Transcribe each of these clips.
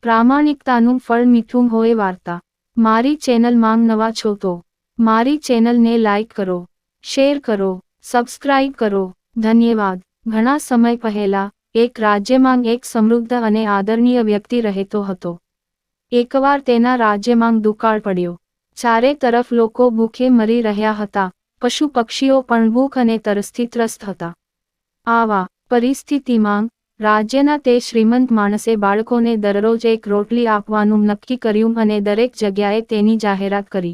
પ્રામાણિકતાનું ફળ મીઠું હોય વાર્તા। મારી ચેનલમાં નવા છો તો મારી ચેનલને લાઈક કરો, શેર કરો, સબસ્ક્રાઇબ કરો। ધન્યવાદ। ઘણા સમય પહેલા એક રાજ્યમાં એક સમૃદ્ધ અને આદરણીય વ્યક્તિ રહેતો હતો। એકવાર તેના રાજ્યમાં દુકાળ પડ્યો। ચારે તરફ લોકો ભૂખે મરી રહ્યા હતા। પશુ પક્ષીઓ પણ ભૂખ અને તરસથી ત્રસ્ત હતા। આવા પરિસ્થિતિમાં રાજ્યના તે શ્રીમંત માણસે બાળકોને દરરોજ એક રોટલી આપવાનું નક્કી કર્યું અને દરેક જગ્યાએ તેની જાહેરાત કરી।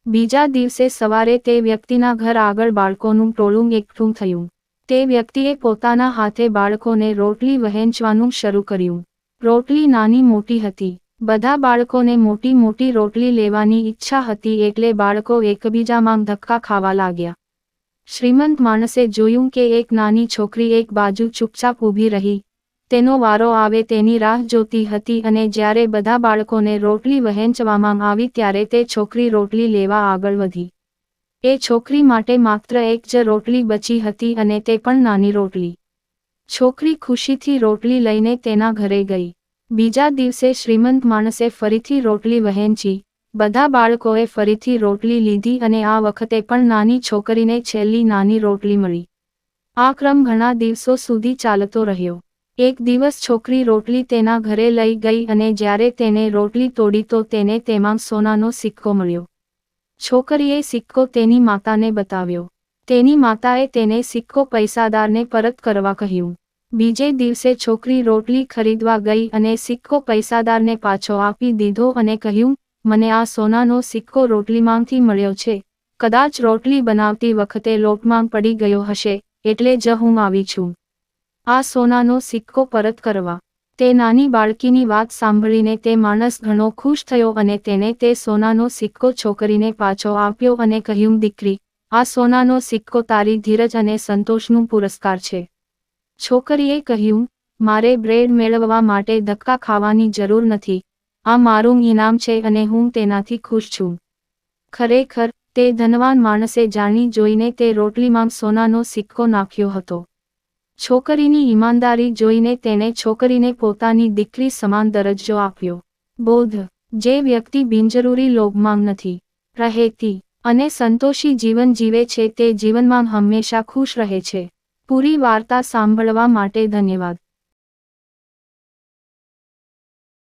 બીજા દિવસે સવારે તે વ્યક્તિના ઘર આગળ બાળકોનું ટોળું એકઠું થયું। તે વ્યક્તિએ પોતાના હાથે બાળકોને રોટલી વહેંચવાનું શરૂ કર્યું। રોટલી નાની મોટી હતી। બધા બાળકોને મોટી મોટી રોટલી લેવાની ઈચ્છા હતી એટલે બાળકો એકબીજામાં ધક્કા ખાવા લાગ્યા। શ્રીમંત માણસે જોયું કે એક નાની છોકરી એક બાજુ ચૂપચાપ ઊભી રહી, તેનો વારો આવે તેની રાહ જોતી હતી અને જ્યારે બધા બાળકોને રોટલી વહેંચવામાં આવી ત્યારે તે છોકરી રોટલી લેવા આગળ વધી। એ છોકરી માટે માત્ર એક જ રોટલી બચી હતી અને તે પણ નાની રોટલી। છોકરી ખુશીથી રોટલી લઈને તેના ઘરે ગઈ। બીજા દિવસે શ્રીમંત માણસે ફરીથી રોટલી વહેંચી। બધા બાળકોએ ફરીથી રોટલી લીધી અને આ વખતે પણ નાની છોકરીને છેલ્લી નાની રોટલી મળી। આ ક્રમ ઘણા દિવસો સુધી ચાલતો રહ્યો। એક દિવસ છોકરી રોટલી તેના ઘરે લઈ ગઈ અને જ્યારે તેને રોટલી તોડી તો તેને તેમાં સોનાનો સિક્કો મળ્યો। છોકરીએ સિક્કો તેની માતાને બતાવ્યો। તેની માતાએ તેને સિક્કો પૈસાદારને પરત કરવા કહ્યું। બીજે દિવસે છોકરી રોટલી ખરીદવા ગઈ અને સિક્કો પૈસાદારને પાછો આપી દીધો અને કહ્યું, મને આ સોનાનો સિક્કો રોટલીમાંથી મળ્યો છે। કદાચ રોટલી બનાવતી વખતે લોટમાં પડી ગયો હશે, એટલે જ હું આવી છું આ સોનાનો સિક્કો પરત કરવા। તે નાની બાળકીની વાત સાંભળીને તે માણસ ઘણો ખુશ થયો અને તેને તે સોનાનો સિક્કો છોકરીને પાછો આપ્યો અને કહ્યું, દીકરી, આ સોનાનો સિક્કો તારી ધીરજ અને સંતોષનું પુરસ્કાર છે। છોકરીએ કહ્યું, મારે બ્રેડ મેળવવા માટે ધક્કા ખાવાની જરૂર નથી। આ મારું ઇનામ છે અને હું તેનાથી ખુશ છું। ખરેખર, તે ધનવાન માણસે જાણી જોઈને તે રોટલીમાં સોનાનો સિક્કો નાખ્યો હતો। છોકરીની ઈમાનદારી જોઈને તેણે છોકરીને પોતાની દીકરી સમાન દરજ્જો આપ્યો। બોધ: જે વ્યક્તિ બિનજરૂરી લોભમાં નથી રહેતી અને સંતોષી જીવન જીવે છે તે જીવનમાં હંમેશા ખુશ રહે છે। પૂરી વાર્તા સાંભળવા માટે ધન્યવાદ।